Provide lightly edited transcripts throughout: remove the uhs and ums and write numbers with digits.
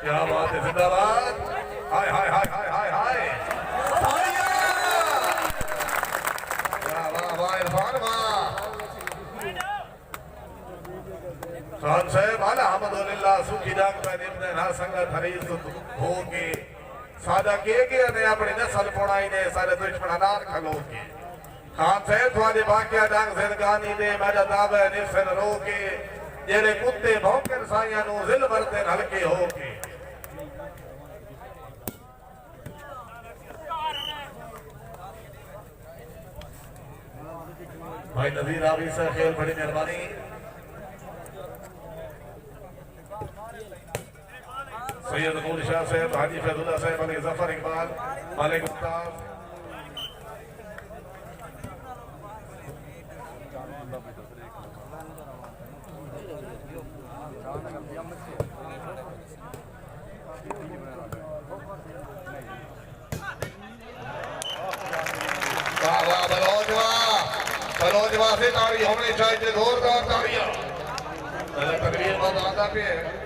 क्या बात है, जिंदाबाद। हाय हाय हाय हाय हाय हाय, वाह वाह इरफान वाह। खान साहब अल्हम्दुलिल्लाह सुखी डाक में निम्न ना संगत हरीस होके सादा के ने अपनी नस्ल पढ़ाई ने सारे दुश्मन नार खलो के। खान साहब थोड़े बाकिया डांग जिंदगानी दे मेरा दावे निसन रोके जेरे कुत्ते भौंकन साइयां नु जिल वरते हल्के होके। भाई नजीर आवी से खेल बड़ी मेहरबानी। सैयद नूर शाह साहब, हाजी फैजुल्लाह साहब, अली जफर इकबाल, मालिक मुफ्ताज, वाह वाह बलौजवा से ताड़ी होनी चाहिए, जोरदार ताड़ियां। तकरीर बहुत आधा पे है।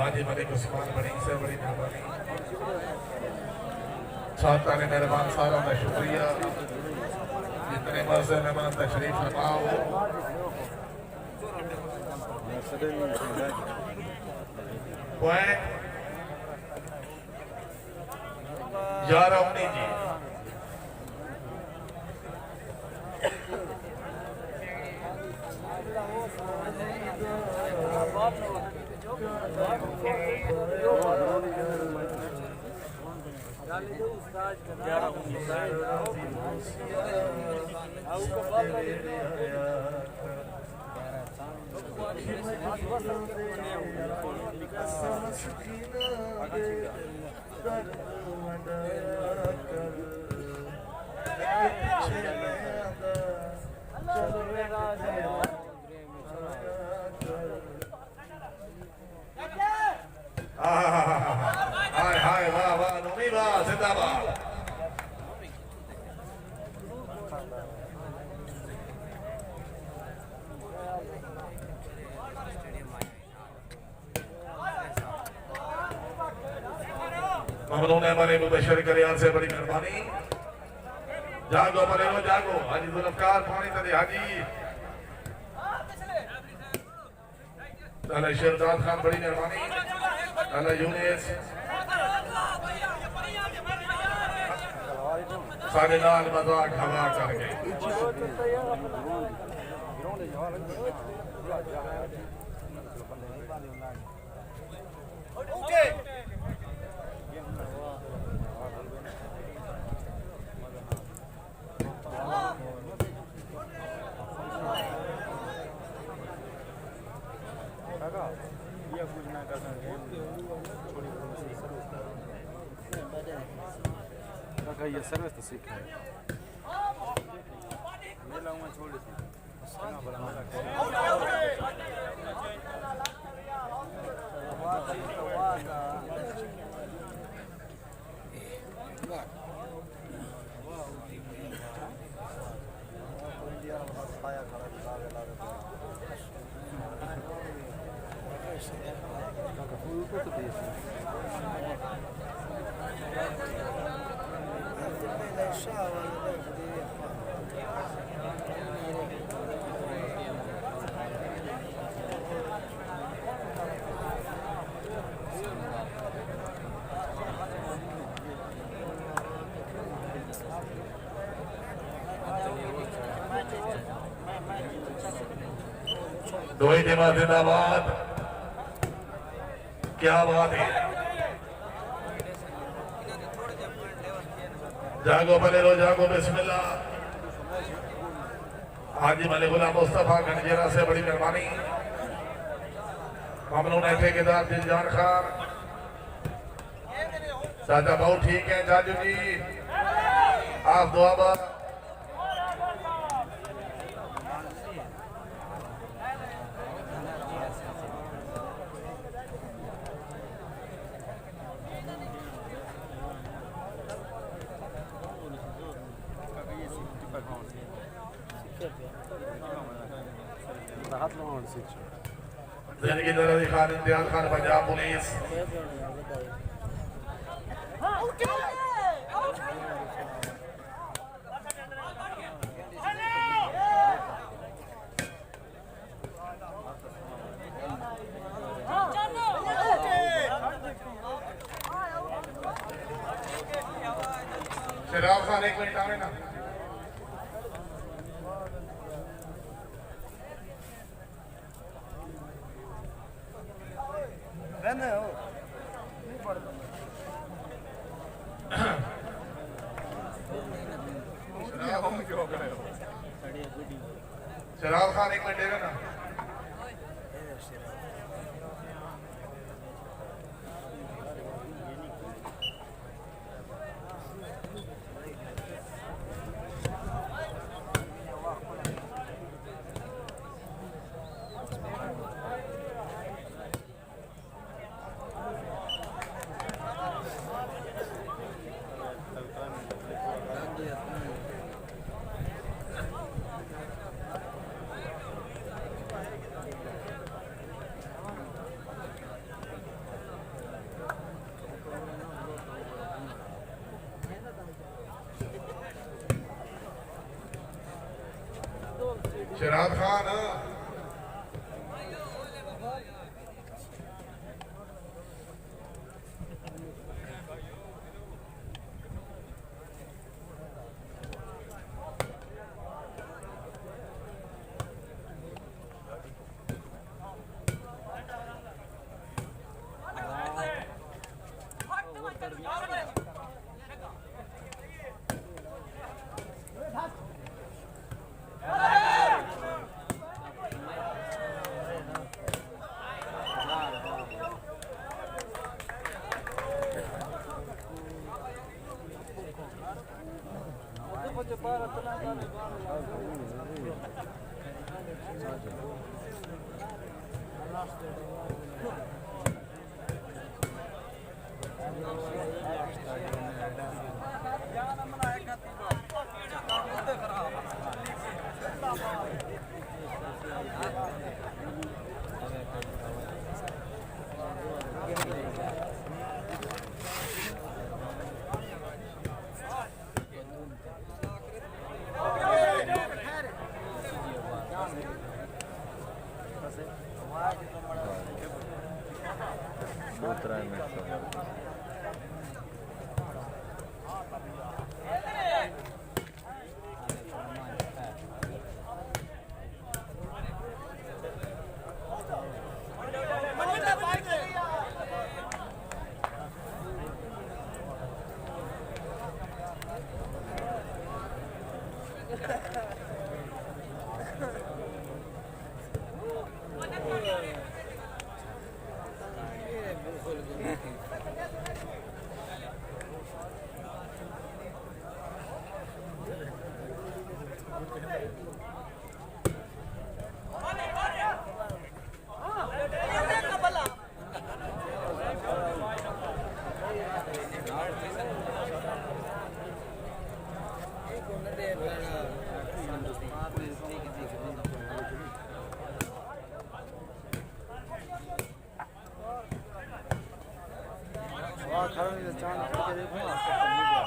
हाजी मलिक उस्मान बड़ी से बड़ी मेहरबानी। छात्रा ने मेहरबान सारा का शुक्रिया। जितने मर्ज मेहमान तशरीफ फरमाओ। पॉइंट 11-19 जी। हाय हाय वाह वाह नूमी वाह जिंदाबाद। मोहम्मद हमारे मुबशर करियान से बड़ी मेहरबानी। जागो मलेलो जागो, हाजी जुल्फकार पानी तले हाजी ताला शेरदाद खान बड़ी मेहरबानी। ताला यूनिस सारे लाल मजाक हवा कर गए। ये सर्विस तो सीखा है। ये लाऊंगा छोड़ देती हूँ। दो ही टीम जिंदाबाद। क्या बात है, जागो भले लो जागो, बिस्मिल्लाह। हाजी मलिक गुलाम मुस्तफा गंजेरा से बड़ी मेहरबानी। ममनून है ठेकेदार दिलजान खान। चाचा बहुत ठीक है चाचू जी, आप दुआ बात। हाथ लगाउन सिक्छ जिंदगी दरदी खान इम्तियाज खान पंजाब पुलिस। शराब खान एक मिनट आवे ना। शराब खान एक मिनट देगा ना। शराब खान खड़ा नहीं चांद करके देखो